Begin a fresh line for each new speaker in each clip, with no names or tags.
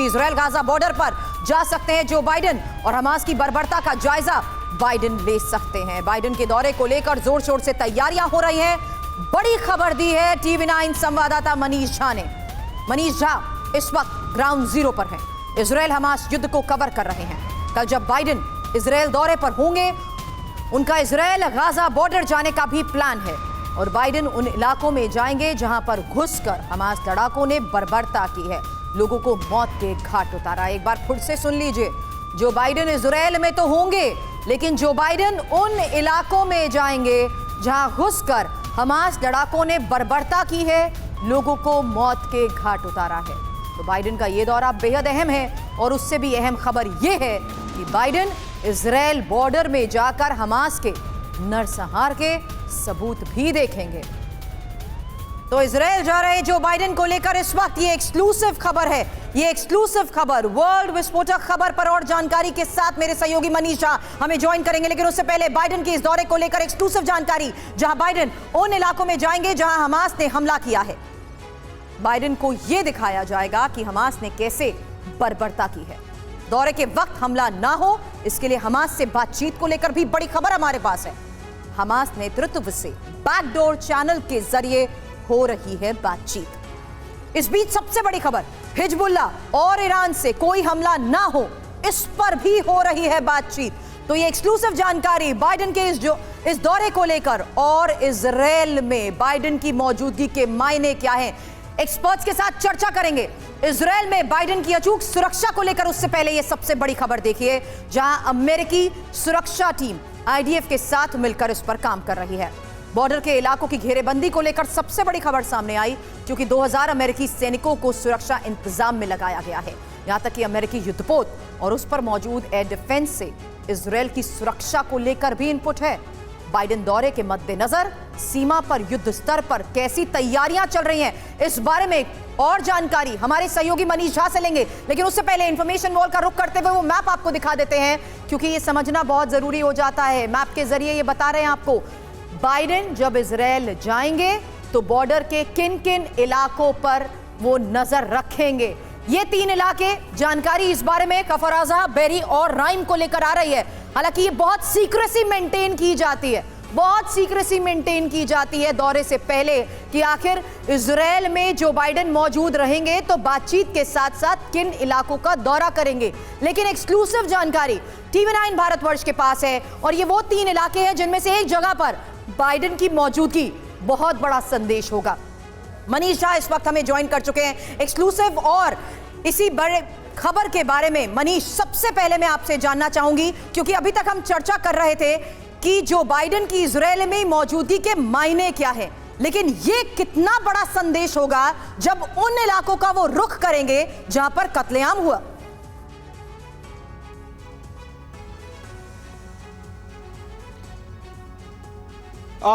Israel Gaza border पर जा सकते हैं जो बाइडेन और हमास की बर्बरता का जायजा बाइडेन ले सकते हैं। बाइडेन के दौरे को लेकर जोर शोर से तैयारियां हो रही हैं। बड़ी खबर दी है TV9 संवाददाता मनीष झा ने। मनीष झा इस वक्त ग्राउंड जीरो पर हैं, इजराइल हमास युद्ध को कवर कर रहे हैं। कल जब बाइडेन इजराइल दौरे पर होंगे, उनका इजराइल गाजा बॉर्डर जाने का भी प्लान है और बाइडेन उन इलाकों में जाएंगे जहां पर घुसकर हमास लड़ाकों ने बर्बरता की है, लोगों को मौत के घाट उतारा। एक बार फिर से सुन लीजिए, जो बाइडेन इजराइल में तो होंगे, लेकिन जो बाइडेन उन इलाकों में जाएंगे जहां घुसकर हमास लड़ाकों ने बर्बरता की है, लोगों को मौत के घाट उतारा है। तो बाइडेन का यह दौरा बेहद अहम है और उससे भी अहम खबर यह है कि बाइडेन इजराइल बॉर्डर में जाकर हमास के नरसंहार के सबूत भी देखेंगे। तो इजराइल जा रहे जो बाइडेन को लेकर इस वक्त ये एक्सक्लूसिव खबर है, ये एक्सक्लूसिव खबर, वर्ल्ड विस्फोटक खबर पर और जानकारी के साथ मेरे सहयोगी मनीष झा हमें ज्वाइन करेंगे। लेकिन उससे पहले बाइडेन के इस दौरे को लेकर एक्सक्लूसिव जानकारी, जहां बाइडेन उन इलाकों में जाएंगे जहां हमास ने हमला किया है। बाइडेन को यह दिखाया जाएगा कि हमास ने कैसे बर्बरता की है। दौरे के वक्त हमला ना हो, इसके लिए हमास से बातचीत को लेकर भी बड़ी खबर हमारे पास है। हमास नेतृत्व से बैकडोर चैनल के जरिए हो रही है बातचीत। इस बीच सबसे बड़ी खबर, हिजबुल्लाह और ईरान से कोई हमला ना हो, इस पर भी हो रही है बातचीत। तो ये एक्सक्लूसिव जानकारी बाइडेन के इस दौरे को लेकर और इजराइल में बाइडेन की मौजूदगी के मायने क्या हैं, एक्सपर्ट्स के साथ चर्चा करेंगे। इजराइल में बाइडेन की अचूक सुरक्षा को लेकर उससे पहले यह सबसे बड़ी खबर देखिए, जहां अमेरिकी सुरक्षा टीम IDF के साथ मिलकर इस पर काम कर रही है। बॉर्डर के इलाकों की घेरेबंदी को लेकर सबसे बड़ी खबर सामने आई, क्योंकि 2000 अमेरिकी सैनिकों को सुरक्षा इंतजाम में लगाया गया है। यहां तक कि अमेरिकी युद्धपोत और उस पर मौजूद एयर डिफेंस से इजराइल की सुरक्षा को लेकर भी इनपुट है। बाइडेन दौरे के मद्देनजर सीमा पर युद्ध स्तर पर कैसी तैयारियां चल रही हैं, इस बारे में और जानकारी हमारे सहयोगी मनीष झा से लेंगे। लेकिन उससे पहले इंफॉर्मेशन वॉल का रुख करते हुए वो मैप आपको दिखा देते हैं, क्योंकि ये समझना बहुत जरूरी हो जाता है। मैप के जरिए ये बता रहे हैं आपको, बाइडेन जब इजराइल जाएंगे तो बॉर्डर के किन किन इलाकों पर वो नजर रखेंगे। ये 3 इलाके, जानकारी इस बारे में कफर अज़ा, बेरी और राइम को लेकर आ रही है। हालांकि ये बहुत सीक्रेसी मेंटेन की जाती है, बहुत सीक्रेसी मेंटेन की जाती है दौरे से पहले, कि आखिर इजराइल में जो बाइडेन मौजूद रहेंगे तो बातचीत के साथ साथ किन इलाकों का दौरा करेंगे। लेकिन एक्सक्लूसिव जानकारी TV9 भारतवर्ष के पास है और ये वो 3 इलाके हैं जिनमें से एक जगह पर बाइडेन की मौजूदगी बहुत बड़ा संदेश होगा। मनीष झा इस वक्त हमें ज्वाइन कर चुके हैं एक्सक्लूसिव और इसी बड़े खबर के बारे में। मनीष, सबसे पहले मैं आपसे जानना चाहूंगी, क्योंकि अभी तक हम चर्चा कर रहे थे कि जो बाइडेन की इजराइल में मौजूदगी के मायने क्या है, लेकिन ये कितना बड़ा संदेश होगा जब उन इलाकों का वो रुख करेंगे जहां पर कत्लेआम हुआ।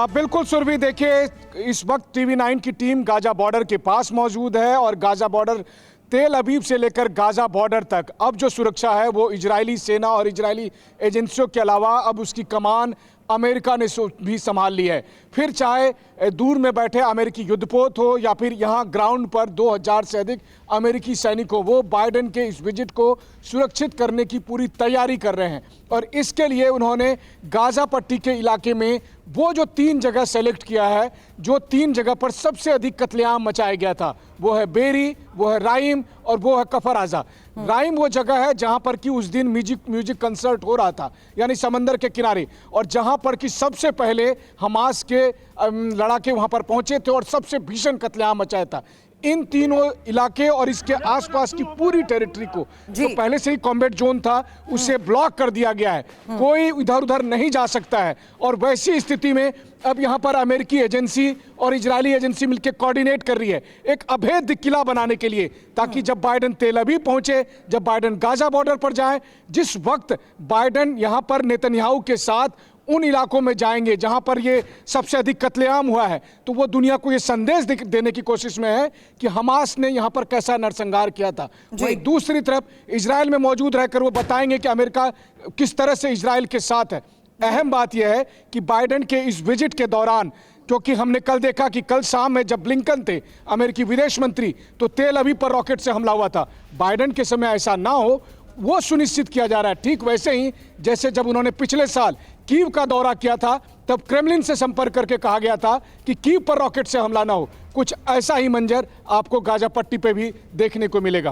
बिल्कुल सुरभि, देखिए इस वक्त TV9 की टीम गाजा बॉर्डर के पास मौजूद है और गाजा बॉर्डर, तेल अवीव से लेकर गाजा बॉर्डर तक अब जो सुरक्षा है वो इजरायली सेना और इजरायली एजेंसियों के अलावा अब उसकी कमान अमेरिका ने भी संभाल ली है। फिर चाहे दूर में बैठे अमेरिकी युद्धपोत हो या फिर यहाँ ग्राउंड पर 2000 से अधिक अमेरिकी सैनिक हो, वो बाइडेन के इस विजिट को सुरक्षित करने की पूरी तैयारी कर रहे हैं। और इसके लिए उन्होंने गाजा पट्टी के इलाके में वो जो 3 जगह सेलेक्ट किया है, जो 3 जगह पर सबसे अधिक कत्लेआम मचाया गया था, वो है बेरी, वो है राइम और वो है कफर अज़ा। राइम वो जगह है जहां पर कि उस दिन म्यूजिक कंसर्ट हो रहा था, यानी समंदर के किनारे, और जहां पर कि सबसे पहले हमास के लड़ाके वहां पर पहुंचे थे और सबसे भीषण कत्लेआम मचाया था। इन तीनों इलाके और इसके आसपास की पूरी टेरिटरी को, जो पहले से ही कॉम्बैट जोन था, उसे ब्लॉक कर दिया गया है, कोई इधर उधर नहीं जा सकता है। और वैसी स्थिति में अब यहाँ पर अमेरिकी एजेंसी और इजरायली एजेंसी मिलकर कोऑर्डिनेट कर रही है एक अभेद्य किला बनाने के लिए, ताकि जब बाइडेन तेल अवीव पहुंचे, जब बाइडेन गाजा बॉर्डर पर जाए, जिस वक्त बाइडेन यहाँ पर नेतन्याहू के साथ उन इलाकों में जाएंगे जहां पर ये सबसे अधिक कत्लेआम हुआ है, तो वो दुनिया को ये संदेश देने की कोशिश में है कि हमास ने यहां पर कैसा नरसंहार किया था। वहीं दूसरी तरफ इजराइल में मौजूद रहकर वो बताएंगे कि अमेरिका किस तरह से इजराइल के साथ है। अहम बात यह है कि बाइडेन के इस विजिट के दौरान क्योंकि हमने कल देखा कि कल शाम में जब ब्लिंकन थे अमेरिकी विदेश मंत्री, तो तेल अवीव पर रॉकेट से हमला हुआ था। बाइडेन के समय ऐसा ना हो वो सुनिश्चित किया जा रहा है। ठीक वैसे ही जैसे जब उन्होंने पिछले साल कीव का दौरा किया था, तब क्रेमलिन से संपर्क करके कहा गया था कि कीव पर रॉकेट से हमला ना हो। कुछ ऐसा ही मंजर आपको गाजा पट्टी पे भी देखने को मिलेगा।